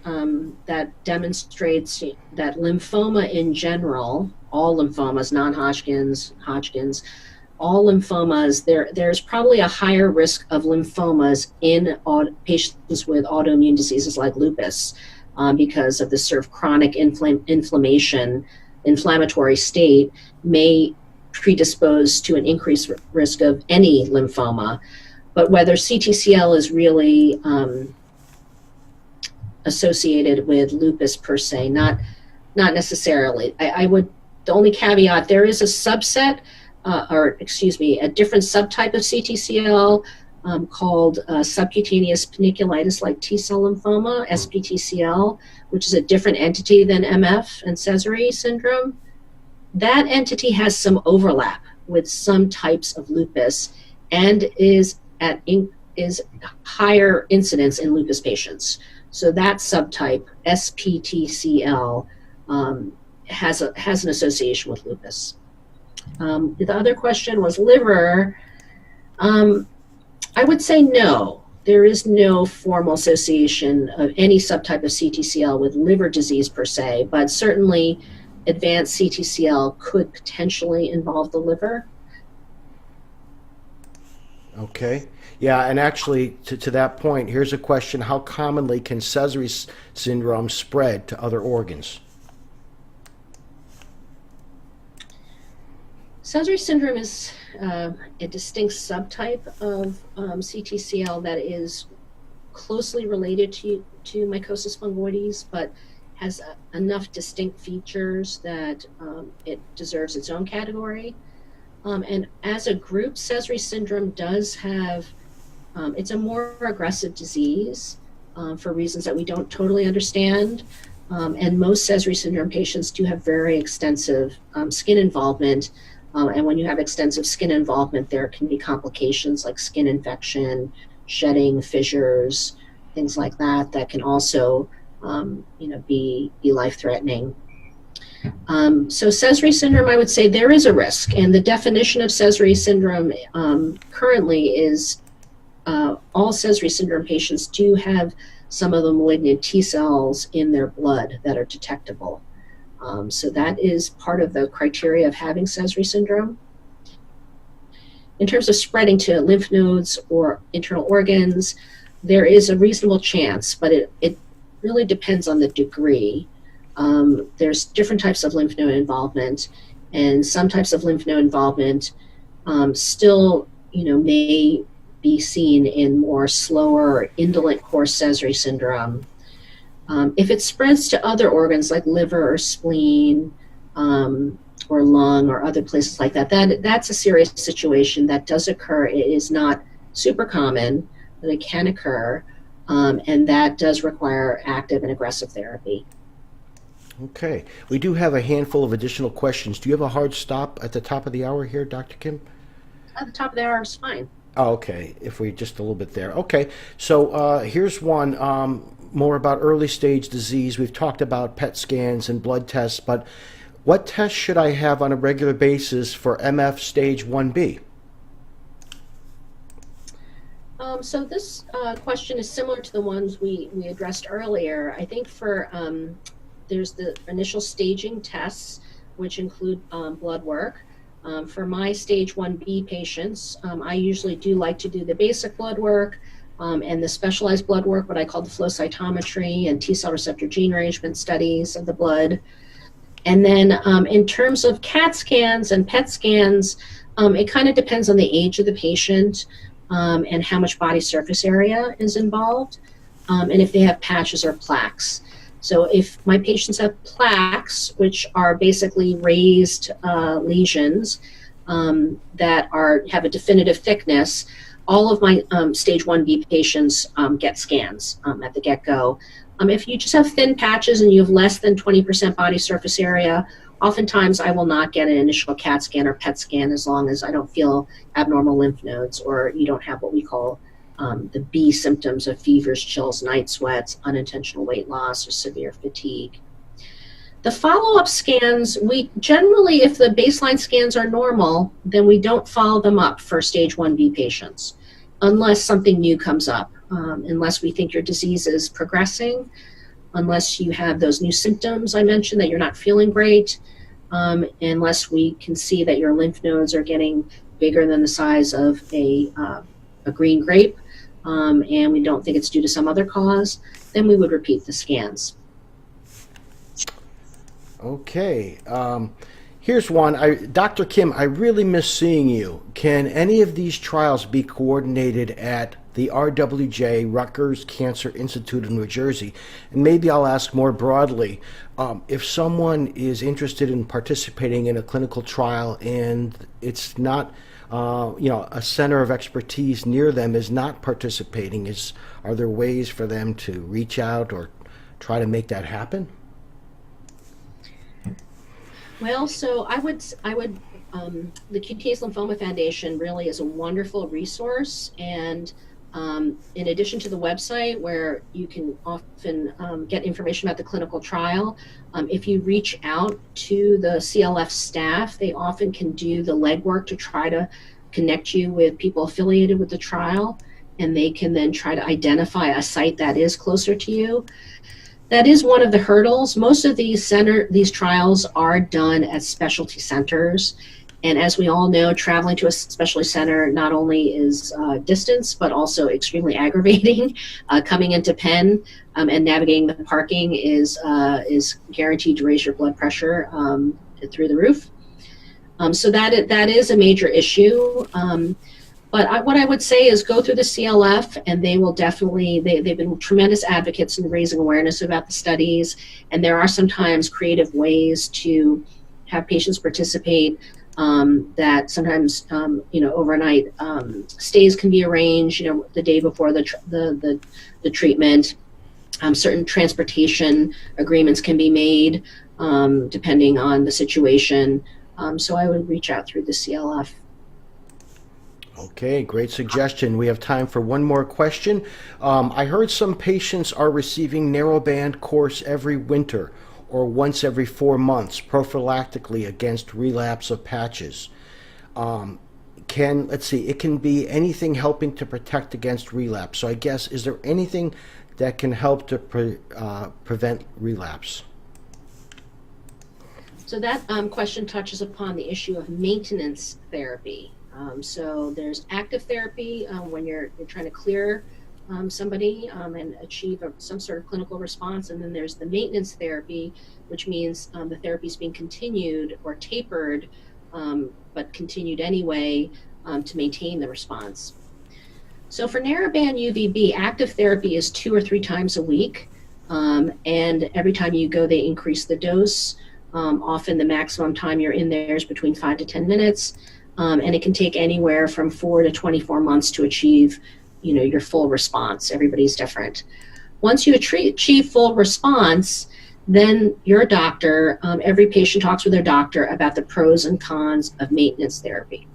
that demonstrates that lymphoma in general, all lymphomas, non-Hodgkin's, Hodgkin's, all lymphomas, there's probably a higher risk of lymphomas in patients with autoimmune diseases like lupus because of this sort of chronic inflammatory state may predispose to an increased risk of any lymphoma. But whether CTCL is really associated with lupus per se, not necessarily. The only caveat, there is a subset, a different subtype of CTCL called subcutaneous panniculitis like T-cell lymphoma, SPTCL, which is a different entity than MF and Sezary syndrome. That entity has some overlap with some types of lupus, and is higher incidence in lupus patients. So that subtype, SPTCL, has an association with lupus. The other question was liver. I would say no. There is no formal association of any subtype of CTCL with liver disease per se, but certainly advanced CTCL could potentially involve the liver. Okay. Yeah, and actually, to that point, here's a question. How commonly can Sezary syndrome spread to other organs? Sezary syndrome is a distinct subtype of CTCL that is closely related to mycosis fungoides, but has enough distinct features that it deserves its own category. And as a group, Sezary syndrome does have, it's a more aggressive disease for reasons that we don't totally understand. And most Sezary syndrome patients do have very extensive skin involvement. And when you have extensive skin involvement, there can be complications like skin infection, shedding, fissures, things like that, that can also be life-threatening. So Sezary syndrome, I would say there is a risk. And the definition of Sezary syndrome currently is all Sezary syndrome patients do have some of the malignant T cells in their blood that are detectable. So that is part of the criteria of having Sezary syndrome. In terms of spreading to lymph nodes or internal organs, there is a reasonable chance, but it really depends on the degree. There's different types of lymph node involvement, and some types of lymph node involvement still, may be seen in more slower or indolent course Sezary syndrome. If it spreads to other organs like liver or spleen or lung or other places like that's a serious situation that does occur. It is not super common, but it can occur, and that does require active and aggressive therapy. Okay. We do have a handful of additional questions. Do you have a hard stop at the top of the hour here, Dr. Kim? At the top of the hour is fine. Oh, okay. If we just a little bit there. Okay. So here's one more about early stage disease. We've talked about PET scans and blood tests, but what tests should I have on a regular basis for MF stage 1B? So this question is similar to the ones we addressed earlier. I think for there's the initial staging tests, which include blood work. For my stage 1B patients, I usually do like to do the basic blood work and the specialized blood work, what I call the flow cytometry and T cell receptor gene arrangement studies of the blood. And then in terms of CAT scans and PET scans, it kind of depends on the age of the patient and how much body surface area is involved, and if they have patches or plaques. So if my patients have plaques, which are basically raised lesions that have a definitive thickness, all of my stage 1B patients get scans at the get-go. If you just have thin patches and you have less than 20% body surface area, oftentimes I will not get an initial CAT scan or PET scan as long as I don't feel abnormal lymph nodes or you don't have what we call the B symptoms of fevers, chills, night sweats, unintentional weight loss, or severe fatigue. The follow-up scans, we generally, if the baseline scans are normal, then we don't follow them up for stage 1B patients unless something new comes up, unless we think your disease is progressing, unless you have those new symptoms I mentioned that you're not feeling great, unless we can see that your lymph nodes are getting bigger than the size of a green grape, and we don't think it's due to some other cause, then we would repeat the scans. Okay. Here's one. Dr. Kim, I really miss seeing you. Can any of these trials be coordinated at the RWJ Rutgers Cancer Institute in New Jersey? And maybe I'll ask more broadly, if someone is interested in participating in a clinical trial and it's not, a center of expertise near them is not participating, are there ways for them to reach out or try to make that happen? Well, so the Cutaneous Lymphoma Foundation really is a wonderful resource, and in addition to the website where you can often get information about the clinical trial, if you reach out to the CLF staff, they often can do the legwork to try to connect you with people affiliated with the trial, and they can then try to identify a site that is closer to you. That is one of the hurdles. Most of these trials are done at specialty centers. And as we all know, traveling to a specialty center not only is distance, but also extremely aggravating. Coming into Penn and navigating the parking is guaranteed to raise your blood pressure through the roof. So that is a major issue. But what I would say is go through the CLF, and they will definitely, they've been tremendous advocates in raising awareness about the studies. And there are sometimes creative ways to have patients participate that sometimes, overnight stays can be arranged, the day before the treatment. Certain transportation agreements can be made depending on the situation. So I would reach out through the CLF. Okay, great suggestion. We have time for one more question. I heard some patients are receiving narrowband course every winter or once every 4 months prophylactically against relapse of patches. It can be anything helping to protect against relapse. So I guess, is there anything that can help to prevent relapse? So that question touches upon the issue of maintenance therapy. So there's active therapy when you're trying to clear somebody and achieve some sort of clinical response. And then there's the maintenance therapy, which means the therapy is being continued or tapered, but continued anyway to maintain the response. So for narrowband UVB, active therapy is 2 or 3 times a week. And every time you go, they increase the dose. Often the maximum time you're in there is between 5 to 10 minutes. And it can take anywhere from 4 to 24 months to achieve, your full response. Everybody's different. Once you achieve full response, then your doctor, every patient talks with their doctor about the pros and cons of maintenance therapy.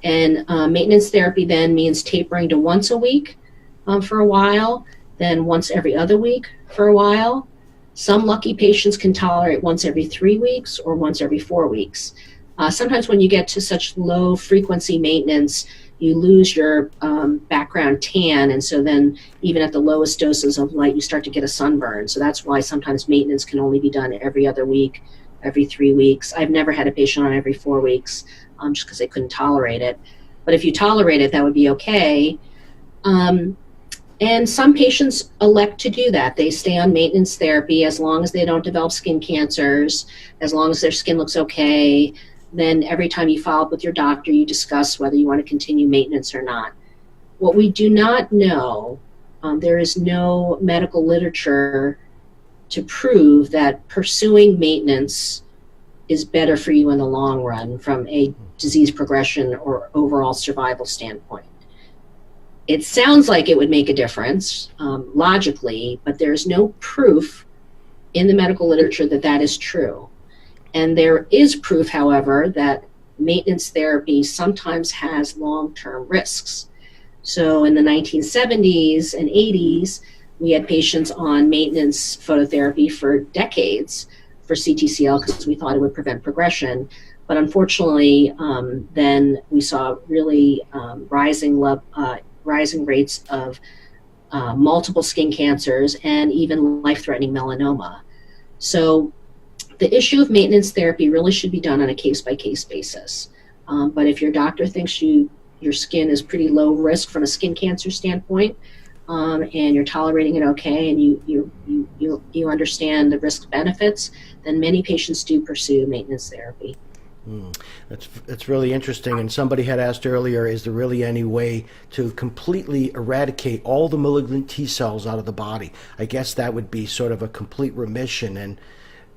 And maintenance therapy then means tapering to once a week for a while, then once every other week for a while. Some lucky patients can tolerate once every 3 weeks or once every 4 weeks. Sometimes when you get to such low frequency maintenance, you lose your background tan, and so then even at the lowest doses of light, you start to get a sunburn. So that's why sometimes maintenance can only be done every other week, every 3 weeks. I've never had a patient on every 4 weeks just because they couldn't tolerate it. But if you tolerate it, that would be okay. And some patients elect to do that. They stay on maintenance therapy as long as they don't develop skin cancers, as long as their skin looks okay. Then every time you follow up with your doctor, you discuss whether you want to continue maintenance or not. What we do not know, there is no medical literature to prove that pursuing maintenance is better for you in the long run from a disease progression or overall survival standpoint. It sounds like it would make a difference logically, but there's no proof in the medical literature that that is true. And there is proof, however, that maintenance therapy sometimes has long-term risks. So in the 1970s and 80s, we had patients on maintenance phototherapy for decades for CTCL because we thought it would prevent progression. But unfortunately, then we saw really rising rates of multiple skin cancers and even life-threatening melanoma. So the issue of maintenance therapy really should be done on a case-by-case basis. But if your doctor thinks your skin is pretty low risk from a skin cancer standpoint, and you're tolerating it okay, and you understand the risk benefits, then many patients do pursue maintenance therapy. That's really interesting. And somebody had asked earlier, is there really any way to completely eradicate all the malignant T cells out of the body? I guess that would be sort of a complete remission. And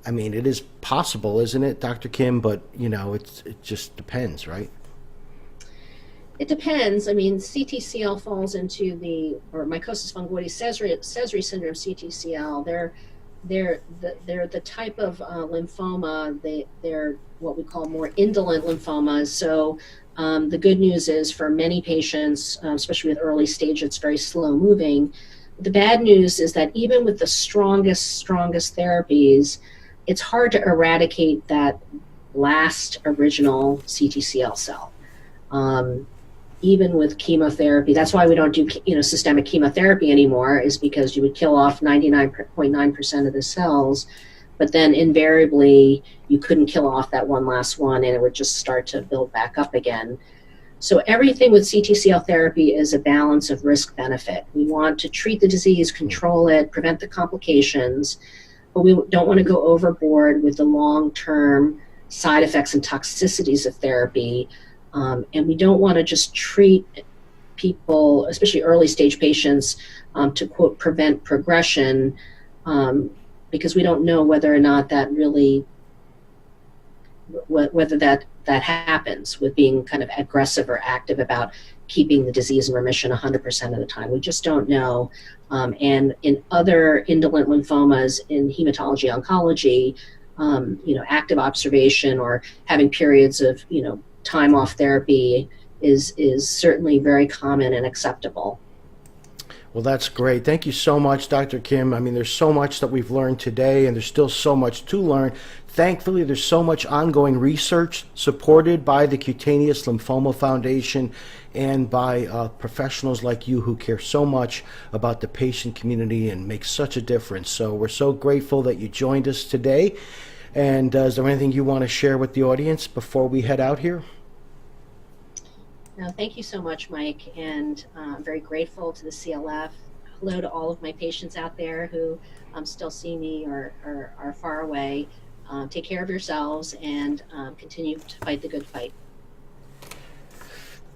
I mean, it is possible, isn't it, Dr. Kim? But, it just depends, right? It depends. I mean, CTCL falls into or mycosis fungoides, Sezary syndrome, CTCL. They're they're the type of lymphoma. They're what we call more indolent lymphomas. So the good news is for many patients, especially with early stage, it's very slow moving. The bad news is that even with the strongest therapies, it's hard to eradicate that last original CTCL cell. Even with chemotherapy, that's why we don't do systemic chemotherapy anymore, is because you would kill off 99.9% of the cells, but then invariably you couldn't kill off that one last one and it would just start to build back up again. So everything with CTCL therapy is a balance of risk benefit. We want to treat the disease, control it, prevent the complications, but we don't want to go overboard with the long-term side effects and toxicities of therapy. And we don't want to just treat people, especially early stage patients, to quote, prevent progression, because we don't know whether or not that really, whether that happens with being kind of aggressive or active about keeping the disease in remission 100% of the time. We just don't know. And in other indolent lymphomas in hematology oncology, active observation or having periods of, time off therapy is certainly very common and acceptable. Well, that's great. Thank you so much, Dr. Kim. I mean, there's so much that we've learned today, and there's still so much to learn. Thankfully, there's so much ongoing research supported by the Cutaneous Lymphoma Foundation and by professionals like you who care so much about the patient community and make such a difference. So we're so grateful that you joined us today. And is there anything you want to share with the audience before we head out here? No, thank you so much, Mike, and I'm very grateful to the CLF. Hello to all of my patients out there who still see me or are far away. Take care of yourselves and continue to fight the good fight.